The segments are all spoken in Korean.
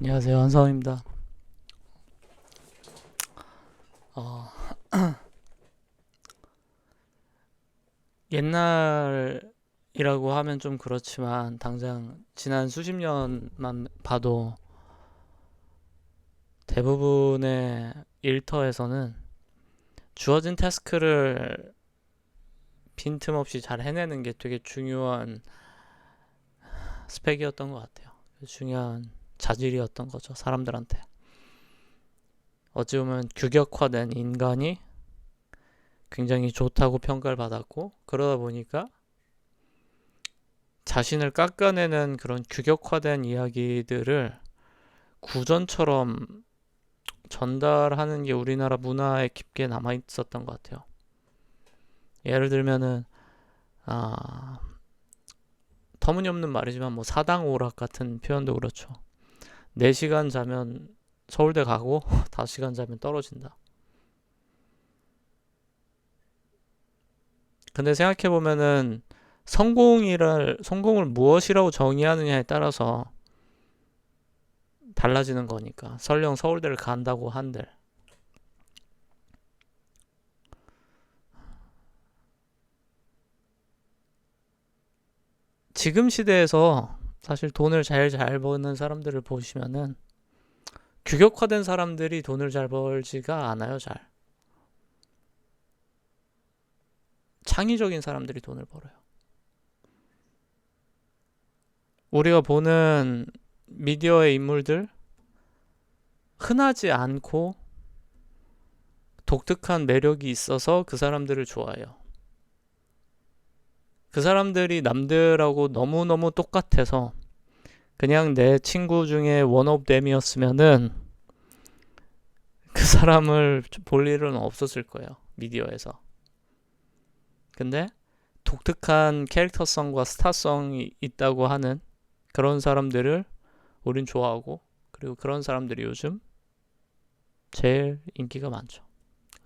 안녕하세요, 한성입니다. 어, 옛날이라고 하면 좀 그렇지만 당장 지난 수십 년만 봐도 대부분의 일터에서는 주어진 태스크를 빈틈없이 잘 해내는 게 되게 중요한 스펙이었던 것 같아요. 중요한 자질이었던 거죠, 사람들한테. 어찌 보면 규격화된 인간이 굉장히 좋다고 평가를 받았고, 그러다 보니까 자신을 깎아내는 그런 규격화된 이야기들을 구전처럼 전달하는 게 우리나라 문화에 깊게 남아 있었던 것 같아요. 예를 들면은 아, 터무니없는 말이지만 뭐 사당오락 같은 표현도 그렇죠. 4시간 자면 서울대 가고 5시간 자면 떨어진다. 근데 생각해 보면은 성공을 무엇이라고 정의하느냐에 따라서 달라지는 거니까. 설령 서울대를 간다고 한들 지금 시대에서 사실 돈을 잘 버는 사람들을 보시면은 규격화된 사람들이 돈을 잘 벌지가 않아요, 잘. 창의적인 사람들이 돈을 벌어요. 우리가 보는 미디어의 인물들, 흔하지 않고 독특한 매력이 있어서 그 사람들을 좋아해요. 그 사람들이 남들하고 너무너무 똑같아서 그냥 내 친구 중에 원 오브 댐이었으면은 그 사람을 볼 일은 없었을 거예요, 미디어에서. 근데 독특한 캐릭터성과 스타성이 있다고 하는 그런 사람들을 우린 좋아하고, 그리고 그런 사람들이 요즘 제일 인기가 많죠.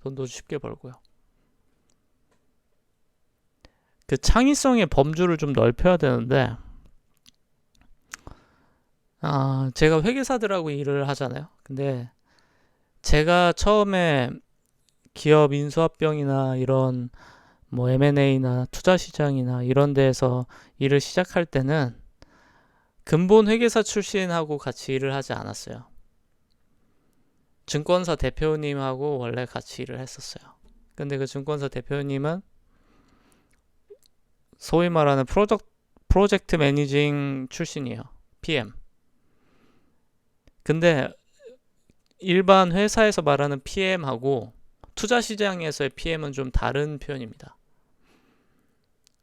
돈도 쉽게 벌고요. 그 창의성의 범주를 좀 넓혀야 되는데, 제가 회계사들하고 일을 하잖아요. 근데 제가 처음에 기업 인수합병이나 이런 뭐 M&A나 투자시장이나 이런 데에서 일을 시작할 때는 근본 회계사 출신하고 같이 일을 하지 않았어요. 증권사 대표님하고 원래 같이 일을 했었어요. 근데 그 증권사 대표님은 소위 말하는 프로젝트 매니징 출신이에요. PM. 근데 일반 회사에서 말하는 PM하고 투자 시장에서의 PM은 좀 다른 표현입니다.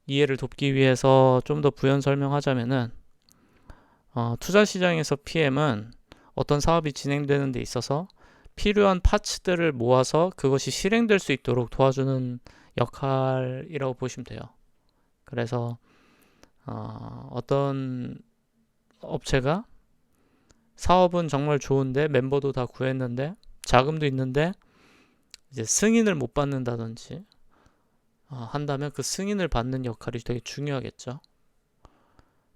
이해를 돕기 위해서 좀 더 부연 설명하자면은 투자 시장에서 PM은 어떤 사업이 진행되는 데 있어서 필요한 파츠들을 모아서 그것이 실행될 수 있도록 도와주는 역할이라고 보시면 돼요. 그래서 어떤 업체가 사업은 정말 좋은데 멤버도 다 구했는데 자금도 있는데 이제 승인을 못 받는다든지 한다면 그 승인을 받는 역할이 되게 중요하겠죠.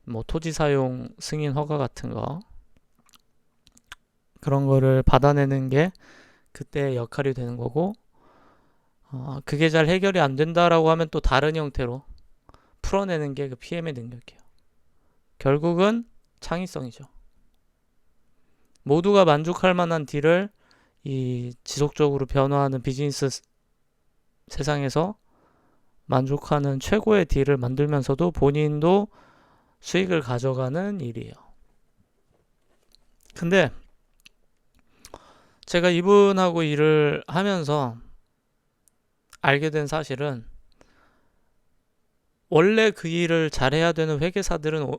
뭐 토지 사용 승인 허가 같은 거 그런 거를 받아내는 게 그때의 역할이 되는 거고, 그게 잘 해결이 안 된다라고 하면 또 다른 형태로 풀어내는 게 그 PM의 능력이에요. 결국은 창의성이죠. 모두가 만족할 만한 딜을 이 지속적으로 변화하는 비즈니스 세상에서 만족하는 최고의 딜을 만들면서도 본인도 수익을 가져가는 일이에요. 근데 제가 이분하고 일을 하면서 알게 된 사실은 원래 그 일을 잘해야 되는 회계사들은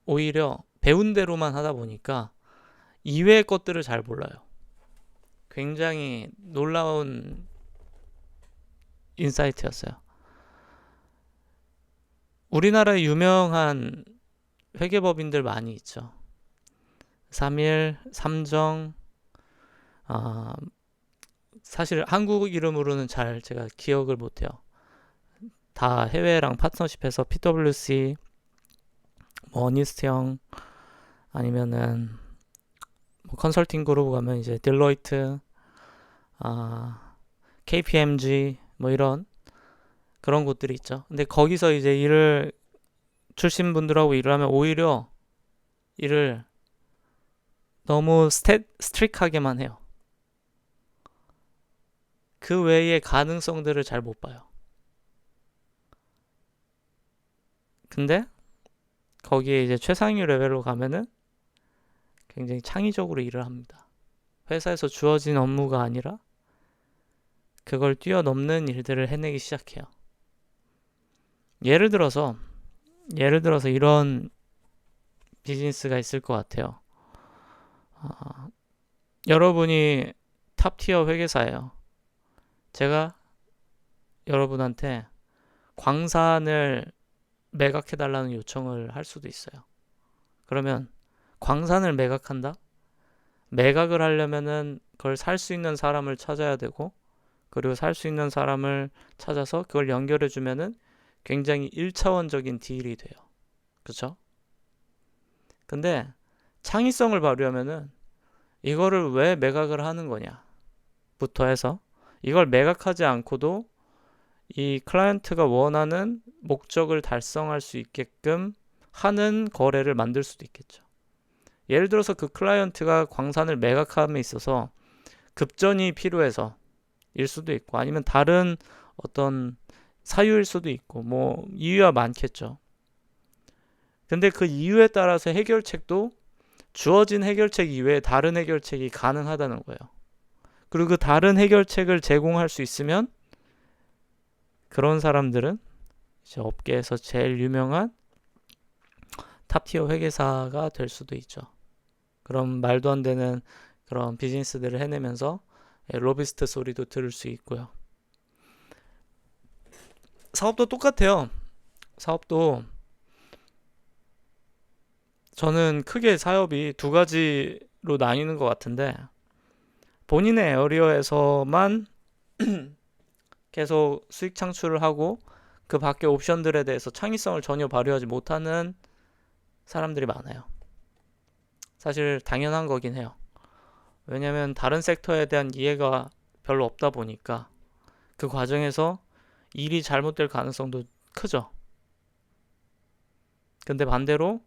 오히려 배운 대로만 하다 보니까 이외의 것들을 잘 몰라요. 굉장히 놀라운 인사이트였어요. 우리나라에 유명한 회계법인들 많이 있죠. 3일, 삼정, 아, 사실 한국 이름으로는 잘 제가 기억을 못해요. 다 해외랑 파트너십해서 PwC, 뭐 어니스트 형, 아니면은 컨설팅 그룹 가면 이제 딜로이트, KPMG 뭐 이런 그런 곳들이 있죠. 근데 거기서 이제 일을 출신 분들하고 일을 하면 오히려 일을 너무 스트릭하게만 해요. 그 외의 가능성들을 잘 못 봐요. 근데 거기에 이제 최상위 레벨로 가면은 굉장히 창의적으로 일을 합니다. 회사에서 주어진 업무가 아니라 그걸 뛰어넘는 일들을 해내기 시작해요. 예를 들어서 이런 비즈니스가 있을 것 같아요. 여러분이 탑티어 회계사예요. 제가 여러분한테 광산을 매각해달라는 요청을 할 수도 있어요. 그러면 광산을 매각한다? 매각을 하려면은 그걸 살 수 있는 사람을 찾아야 되고, 그리고 살 수 있는 사람을 찾아서 그걸 연결해주면은 굉장히 1차원적인 딜이 돼요. 그쵸? 근데 창의성을 발휘하면은 이거를 왜 매각을 하는 거냐 부터 해서 이걸 매각하지 않고도 이 클라이언트가 원하는 목적을 달성할 수 있게끔 하는 거래를 만들 수도 있겠죠. 예를 들어서 그 클라이언트가 광산을 매각함에 있어서 급전이 필요해서 일 수도 있고, 아니면 다른 어떤 사유일 수도 있고, 뭐 이유가 많겠죠. 근데 그 이유에 따라서 해결책도 주어진 해결책 이외에 다른 해결책이 가능하다는 거예요. 그리고 그 다른 해결책을 제공할 수 있으면 그런 사람들은 이제 업계에서 제일 유명한 탑티어 회계사가 될 수도 있죠. 그럼 말도 안 되는 그런 비즈니스들을 해내면서 로비스트 소리도 들을 수 있고요. 사업도 똑같아요. 사업도 저는 크게 사업이 두 가지로 나뉘는 것 같은데, 본인의 에어리어에서만 계속 수익 창출을 하고 그 밖의 옵션들에 대해서 창의성을 전혀 발휘하지 못하는 사람들이 많아요. 사실 당연한 거긴 해요. 왜냐면 다른 섹터에 대한 이해가 별로 없다 보니까 그 과정에서 일이 잘못될 가능성도 크죠. 근데 반대로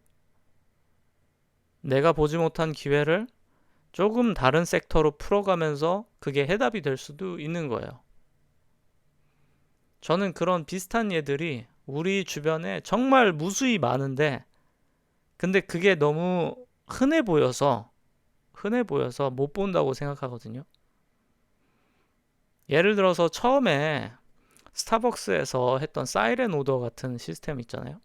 내가 보지 못한 기회를 조금 다른 섹터로 풀어가면서 그게 해답이 될 수도 있는 거예요. 저는 그런 비슷한 예들이 우리 주변에 정말 무수히 많은데, 근데 그게 너무 흔해 보여서 못 본다고 생각하거든요. 예를 들어서 처음에 스타벅스에서 했던 사이렌 오더 같은 시스템 있잖아요.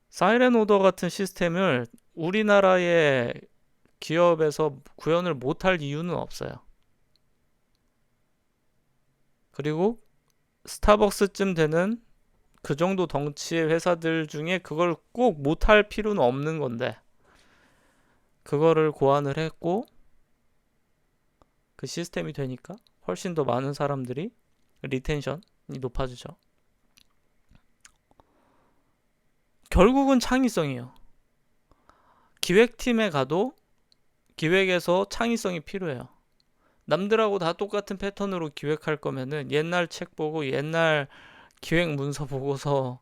사이렌 오더 같은 시스템을 우리나라의 기업에서 구현을 못할 이유는 없어요. 그리고 스타벅스쯤 되는 그 정도 덩치의 회사들 중에 그걸 꼭 못할 필요는 없는 건데, 그거를 고안을 했고 그 시스템이 되니까 훨씬 더 많은 사람들이 리텐션이 높아지죠. 결국은 창의성이에요. 기획팀에 가도 기획에서 창의성이 필요해요. 남들하고 다 똑같은 패턴으로 기획할 거면은 옛날 책 보고 옛날 기획 문서 보고서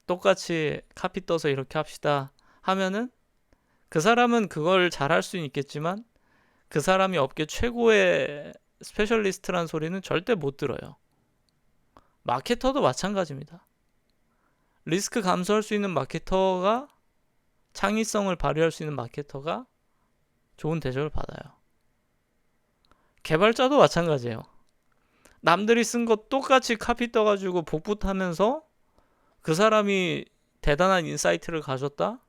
똑같이 카피 떠서 이렇게 합시다 하면은 그 사람은 그걸 잘할 수는 있겠지만 그 사람이 업계 최고의 스페셜리스트란 소리는 절대 못 들어요. 마케터도 마찬가지입니다. 리스크 감수할 수 있는 마케터가, 창의성을 발휘할 수 있는 마케터가 좋은 대접을 받아요. 개발자도 마찬가지예요. 남들이 쓴 거 똑같이 카피 떠가지고 복붙하면서 그 사람이 대단한 인사이트를 가졌다?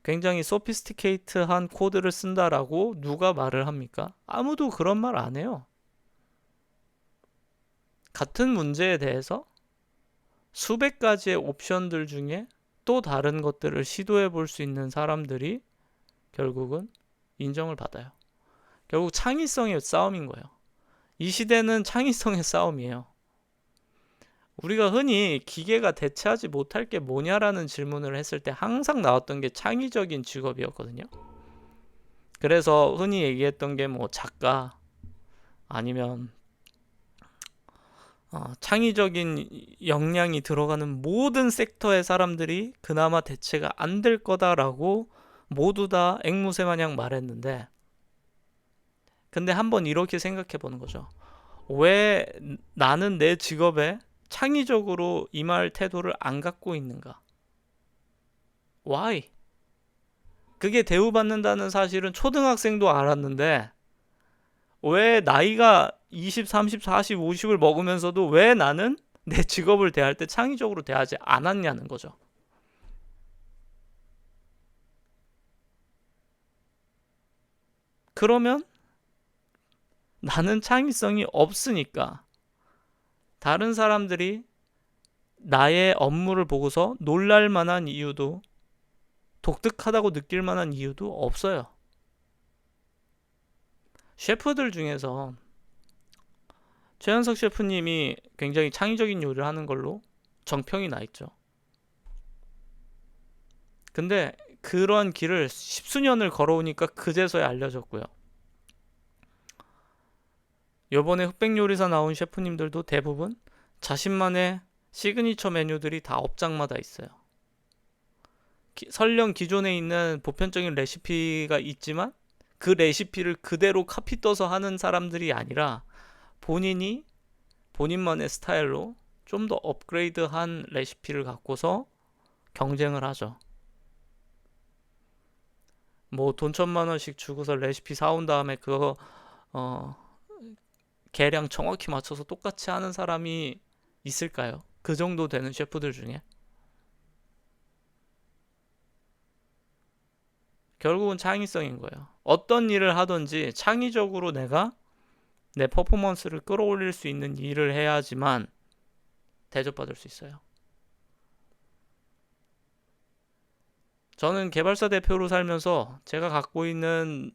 굉장히 소피스티케이트한 코드를 쓴다라고 누가 말을 합니까? 아무도 그런 말 안 해요. 같은 문제에 대해서 수백 가지의 옵션들 중에 또 다른 것들을 시도해 볼 수 있는 사람들이 결국은 인정을 받아요. 결국 창의성의 싸움인 거예요. 이 시대는 창의성의 싸움이에요. 우리가 흔히 기계가 대체하지 못할 게 뭐냐라는 질문을 했을 때 항상 나왔던 게 창의적인 직업이었거든요. 그래서 흔히 얘기했던 게 뭐 작가 아니면 창의적인 역량이 들어가는 모든 섹터의 사람들이 그나마 대체가 안 될 거다라고 모두 다 앵무새 마냥 말했는데, 근데 한번 이렇게 생각해 보는 거죠. 왜 나는 내 직업에 창의적으로 임할 태도를 안 갖고 있는가? Why? 그게 대우받는다는 사실은 초등학생도 알았는데 왜 나이가 20, 30, 40, 50을 먹으면서도 왜 나는 내 직업을 대할 때 창의적으로 대하지 않았냐는 거죠. 그러면 나는 창의성이 없으니까 다른 사람들이 나의 업무를 보고서 놀랄 만한 이유도, 독특하다고 느낄 만한 이유도 없어요. 셰프들 중에서 최현석 셰프님이 굉장히 창의적인 요리를 하는 걸로 정평이 나 있죠. 근데 그런 길을 십수년을 걸어오니까 그제서야 알려졌고요. 요번에 흑백요리사 나온 셰프님들도 대부분 자신만의 시그니처 메뉴들이 다 업장마다 있어요. 설령 기존에 있는 보편적인 레시피가 있지만 그 레시피를 그대로 카피 떠서 하는 사람들이 아니라 본인이 본인만의 스타일로 좀 더 업그레이드한 레시피를 갖고서 경쟁을 하죠. 뭐 돈 1,000만 원씩 주고서 레시피 사온 다음에 그거 계량 정확히 맞춰서 똑같이 하는 사람이 있을까요? 그 정도 되는 셰프들 중에 결국은 창의성인 거예요. 어떤 일을 하든지 창의적으로 내가 내 퍼포먼스를 끌어올릴 수 있는 일을 해야지만 대접받을 수 있어요. 저는 개발사 대표로 살면서 제가 갖고 있는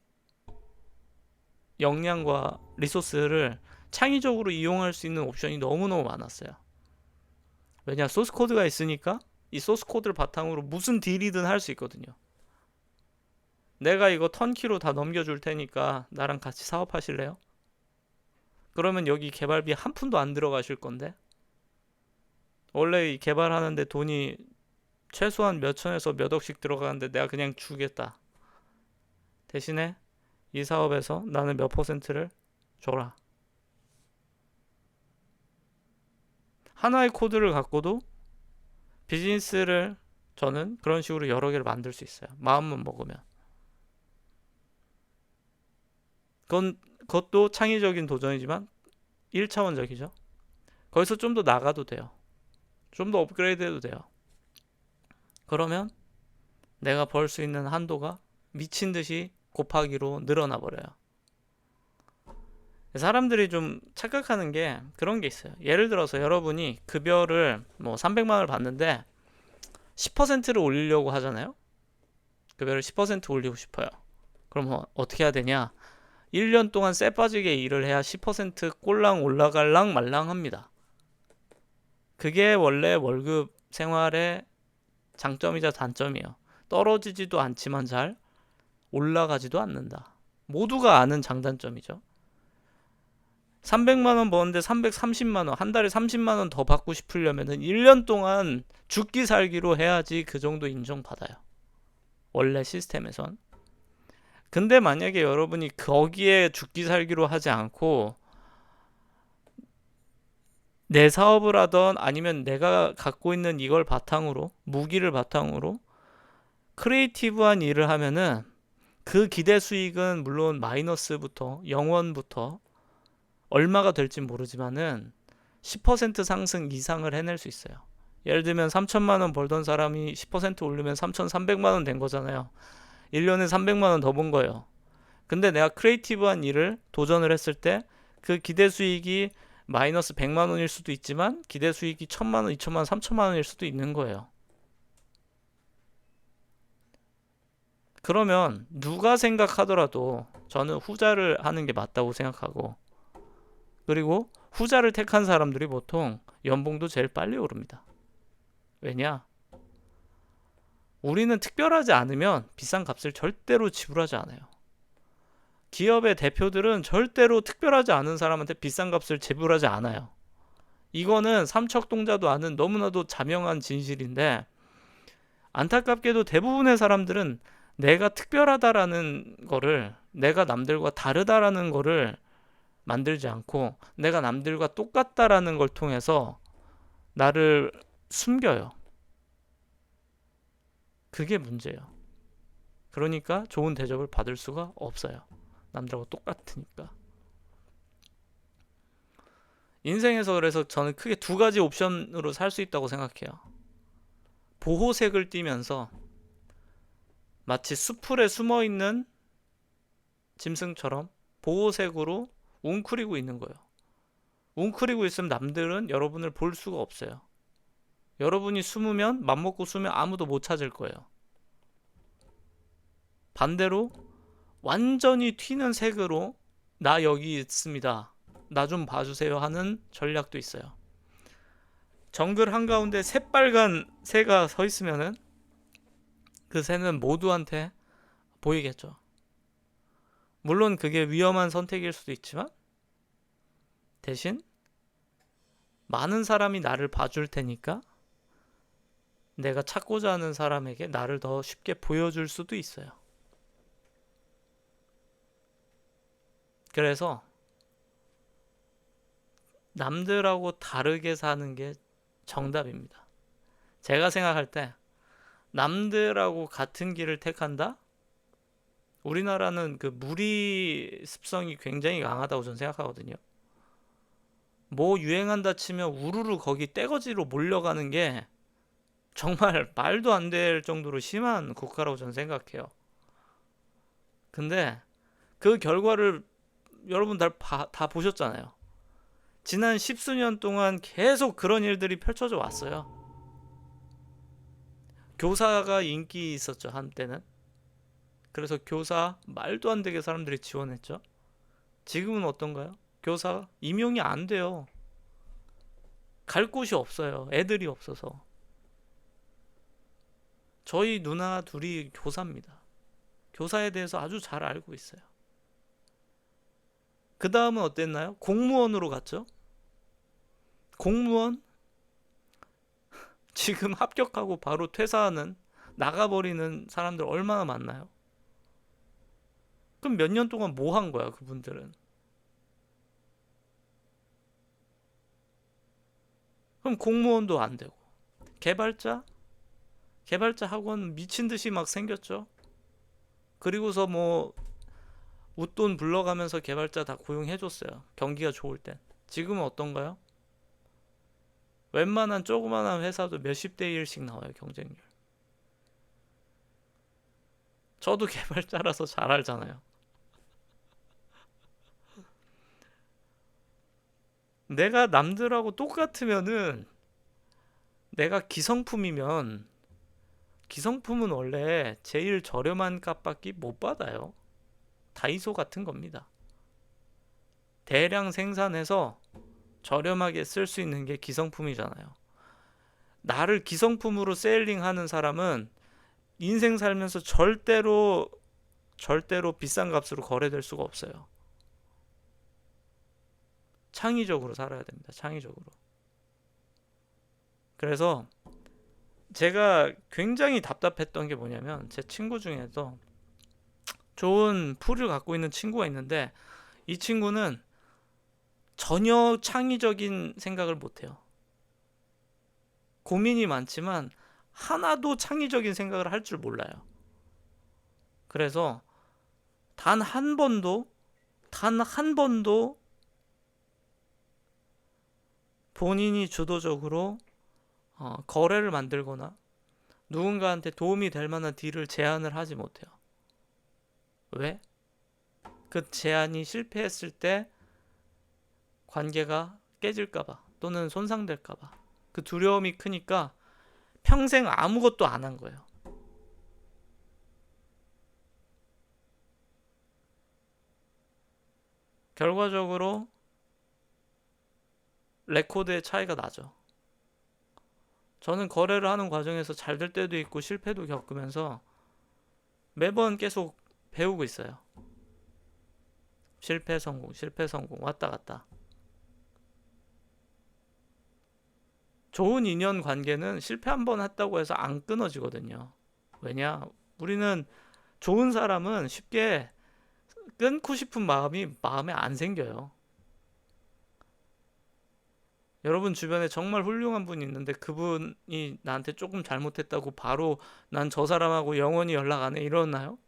역량과 리소스를 창의적으로 이용할 수 있는 옵션이 너무너무 많았어요. 왜냐, 소스 코드가 있으니까 이 소스 코드를 바탕으로 무슨 딜이든 할 수 있거든요. 내가 이거 턴키로 다 넘겨줄 테니까 나랑 같이 사업하실래요? 그러면 여기 개발비 한 푼도 안 들어가실 건데, 원래 이 개발하는데 돈이 최소한 몇 천에서 몇 억씩 들어가는데 내가 그냥 주겠다. 대신에 이 사업에서 나는 몇 퍼센트를 줘라. 하나의 코드를 갖고도 비즈니스를 저는 그런 식으로 여러 개를 만들 수 있어요. 마음만 먹으면. 그것도 창의적인 도전이지만 1차원적이죠. 거기서 좀 더 나가도 돼요. 좀 더 업그레이드 해도 돼요. 그러면 내가 벌 수 있는 한도가 미친 듯이 곱하기로 늘어나 버려요. 사람들이 좀 착각하는 게 그런 게 있어요. 예를 들어서 여러분이 급여를 뭐 300만 원을 받는데 10%를 올리려고 하잖아요. 급여를 10% 올리고 싶어요. 그럼 어떻게 해야 되냐? 1년 동안 쎄 빠지게 일을 해야 10% 꼴랑 올라갈랑 말랑 합니다. 그게 원래 월급 생활의 장점이자 단점이에요. 떨어지지도 않지만 잘 올라가지도 않는다. 모두가 아는 장단점이죠. 300만 원 버는데 330만 원, 한 달에 30만 원 더 받고 싶으려면은 1년 동안 죽기 살기로 해야지 그 정도 인정받아요. 원래 시스템에선. 근데 만약에 여러분이 거기에 죽기 살기로 하지 않고 내 사업을 하던 아니면 내가 갖고 있는 이걸 바탕으로, 무기를 바탕으로 크리에이티브한 일을 하면은 그 기대 수익은 물론 마이너스부터 0원부터 얼마가 될지 모르지만은 10% 상승 이상을 해낼 수 있어요. 예를 들면 3천만 원 벌던 사람이 10% 오르면 3,300만 원 된 거잖아요. 1년에 300만 원 더 번 거예요. 근데 내가 크리에이티브한 일을 도전을 했을 때 그 기대 수익이 마이너스 100만 원일 수도 있지만 기대 수익이 1,000만 원, 2천만 원, 3천만 원일 수도 있는 거예요. 그러면 누가 생각하더라도 저는 후자를 하는 게 맞다고 생각하고, 그리고 후자를 택한 사람들이 보통 연봉도 제일 빨리 오릅니다. 왜냐? 우리는 특별하지 않으면 비싼 값을 절대로 지불하지 않아요. 기업의 대표들은 절대로 특별하지 않은 사람한테 비싼 값을 지불하지 않아요. 이거는 삼척동자도 아는 너무나도 자명한 진실인데, 안타깝게도 대부분의 사람들은 내가 특별하다라는 거를, 내가 남들과 다르다라는 거를 만들지 않고 내가 남들과 똑같다라는 걸 통해서 나를 숨겨요. 그게 문제예요. 그러니까 좋은 대접을 받을 수가 없어요. 남들하고 똑같으니까. 인생에서 그래서 저는 크게 두 가지 옵션으로 살 수 있다고 생각해요. 보호색을 띠면서 마치 수풀에 숨어있는 짐승처럼 보호색으로 웅크리고 있는 거예요. 웅크리고 있으면 남들은 여러분을 볼 수가 없어요. 여러분이 숨으면, 맘먹고 숨으면 아무도 못 찾을 거예요. 반대로 완전히 튀는 색으로 나 여기 있습니다, 나 좀 봐주세요 하는 전략도 있어요. 정글 한가운데 새빨간 새가 서 있으면은 그 새는 모두한테 보이겠죠. 물론 그게 위험한 선택일 수도 있지만 대신 많은 사람이 나를 봐줄 테니까 내가 찾고자 하는 사람에게 나를 더 쉽게 보여줄 수도 있어요. 그래서 남들하고 다르게 사는 게 정답입니다. 제가 생각할 때 남들하고 같은 길을 택한다? 우리나라는 그 무리 습성이 굉장히 강하다고 저는 생각하거든요. 뭐 유행한다 치면 우르르 거기 떼거지로 몰려가는 게 정말 말도 안 될 정도로 심한 국가라고 저는 생각해요. 근데 그 결과를 여러분 다 보셨잖아요. 지난 십수년 동안 계속 그런 일들이 펼쳐져 왔어요. 교사가 인기 있었죠, 한때는. 그래서 교사 말도 안 되게 사람들이 지원했죠. 지금은 어떤가요? 교사 임용이 안 돼요. 갈 곳이 없어요. 애들이 없어서. 저희 누나 둘이 교사입니다. 교사에 대해서 아주 잘 알고 있어요. 그 다음은 어땠나요? 공무원으로 갔죠. 공무원 지금 합격하고 바로 퇴사하는, 나가버리는 사람들 얼마나 많나요? 그럼 몇 년 동안 뭐 한 거야, 그분들은? 그럼 공무원도 안 되고, 개발자 학원 미친 듯이 막 생겼죠. 그리고서 뭐 웃돈 불러가면서 개발자 다 고용해줬어요. 경기가 좋을 땐. 지금은 어떤가요? 웬만한 조그만한 회사도 몇십 대 1씩 나와요, 경쟁률. 저도 개발자라서 잘 알잖아요. 내가 남들하고 똑같으면은, 내가 기성품이면, 기성품은 원래 제일 저렴한 값밖에 못 받아요. 다이소 같은 겁니다. 대량 생산해서 저렴하게 쓸 수 있는 게 기성품이잖아요. 나를 기성품으로 세일링하는 사람은 인생 살면서 절대로 비싼 값으로 거래될 수가 없어요. 창의적으로 살아야 됩니다. 창의적으로. 그래서 제가 굉장히 답답했던 게 뭐냐면, 제 친구 중에도 좋은 풀을 갖고 있는 친구가 있는데, 이 친구는 전혀 창의적인 생각을 못해요. 고민이 많지만 하나도 창의적인 생각을 할 줄 몰라요. 그래서 단 한 번도 본인이 주도적으로 거래를 만들거나 누군가한테 도움이 될 만한 딜을 제안을 하지 못해요. 왜? 그 제안이 실패했을 때 관계가 깨질까봐 또는 손상될까봐 그 두려움이 크니까 평생 아무것도 안 한 거예요. 결과적으로 레코드의 차이가 나죠. 저는 거래를 하는 과정에서 잘 될 때도 있고 실패도 겪으면서 매번 계속 배우고 있어요. 실패 성공, 실패 성공, 왔다 갔다. 좋은 인연 관계는 실패 한 번 했다고 해서 안 끊어지거든요. 왜냐? 우리는 좋은 사람은 쉽게 끊고 싶은 마음이 마음에 안 생겨요. 여러분 주변에 정말 훌륭한 분이 있는데 그분이 나한테 조금 잘못했다고 바로 난 저 사람하고 영원히 연락 안 해 이러나요?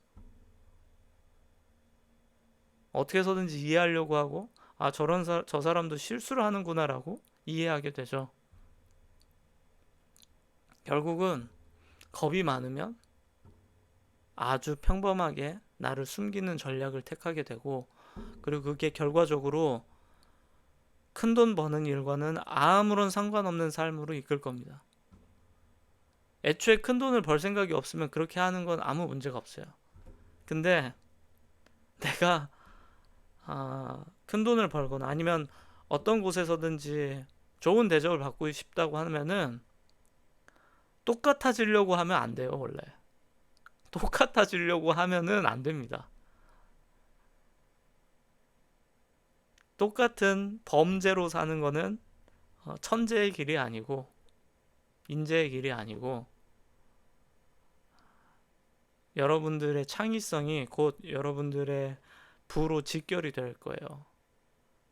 어떻게 해서든지 이해하려고 하고 아 저 사람도 실수를 하는구나라고 이해하게 되죠. 결국은 겁이 많으면 아주 평범하게 나를 숨기는 전략을 택하게 되고 그리고 그게 결과적으로 큰돈 버는 일과는 아무런 상관없는 삶으로 이끌 겁니다. 애초에 큰 돈을 벌 생각이 없으면 그렇게 하는 건 아무 문제가 없어요. 근데 내가 큰 돈을 벌거나 아니면 어떤 곳에서든지 좋은 대접을 받고 싶다고 하면은 똑같아지려고 하면 안 돼요, 원래. 똑같아지려고 하면은 안 됩니다. 똑같은 범죄로 사는 거는 천재의 길이 아니고 인재의 길이 아니고 여러분들의 창의성이 곧 여러분들의 부로 직결이 될 거예요.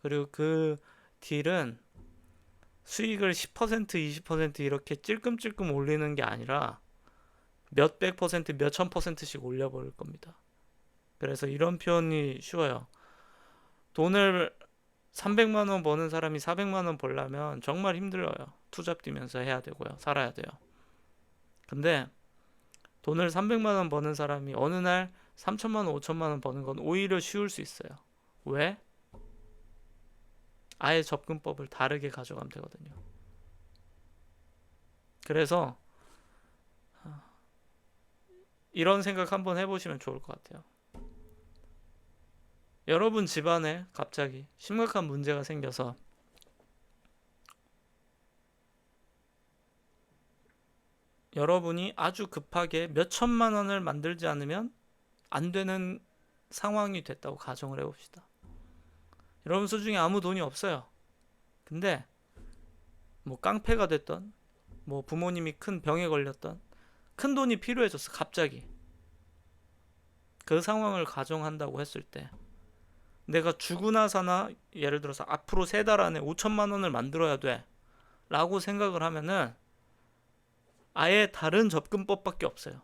그리고 그 딜은 수익을 10%, 20% 이렇게 찔끔찔끔 올리는 게 아니라 몇백 퍼센트, 몇천 퍼센트씩 올려버릴 겁니다. 그래서 이런 표현이 쉬워요. 돈을 300만 원 버는 사람이 400만 원 벌려면 정말 힘들어요. 투잡 뛰면서 해야 되고요. 살아야 돼요. 근데 돈을 300만 원 버는 사람이 어느 날 3천만 원, 5천만 원 버는 건 오히려 쉬울 수 있어요. 왜? 아예 접근법을 다르게 가져가면 되거든요. 그래서 이런 생각 한번 해보시면 좋을 것 같아요. 여러분 집안에 갑자기 심각한 문제가 생겨서 여러분이 아주 급하게 몇 천만 원을 만들지 않으면 안 되는 상황이 됐다고 가정을 해봅시다. 여러분 수중에 아무 돈이 없어요. 근데 뭐 깡패가 됐던 뭐 부모님이 큰 병에 걸렸던 큰 돈이 필요해졌어 갑자기. 그 상황을 가정한다고 했을 때 내가 죽으나 사나 예를 들어서 앞으로 3달 안에 5천만 원을 만들어야 돼 라고 생각을 하면은 아예 다른 접근법밖에 없어요.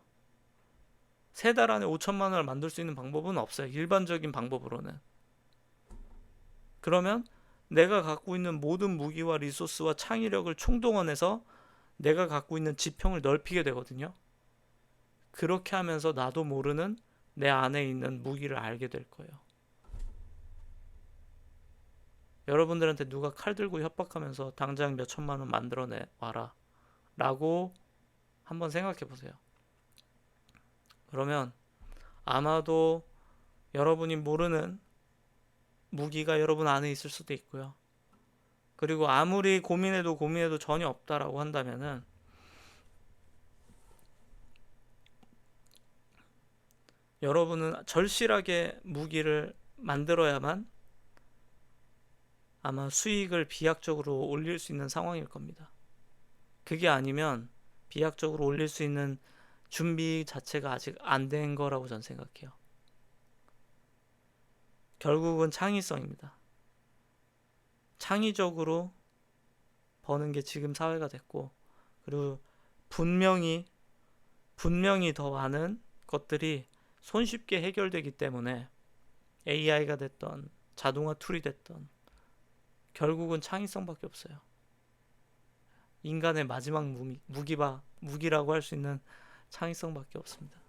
3달 안에 5천만 원을 만들 수 있는 방법은 없어요. 일반적인 방법으로는. 그러면 내가 갖고 있는 모든 무기와 리소스와 창의력을 총동원해서 내가 갖고 있는 지평을 넓히게 되거든요. 그렇게 하면서 나도 모르는 내 안에 있는 무기를 알게 될 거예요. 여러분들한테 누가 칼 들고 협박하면서 당장 몇 천만 원 만들어내 와라 라고 한번 생각해 보세요. 그러면 아마도 여러분이 모르는 무기가 여러분 안에 있을 수도 있고요. 그리고 아무리 고민해도 전혀 없다라고 한다면은 여러분은 절실하게 무기를 만들어야만 아마 수익을 비약적으로 올릴 수 있는 상황일 겁니다. 그게 아니면 비약적으로 올릴 수 있는 준비 자체가 아직 안 된 거라고 저는 생각해요. 결국은 창의성입니다. 창의적으로 버는 게 지금 사회가 됐고 그리고 분명히 더 많은 것들이 손쉽게 해결되기 때문에 AI가 됐던 자동화 툴이 됐던 결국은 창의성밖에 없어요. 인간의 마지막 무기라고 할 수 있는 창의성밖에 없습니다.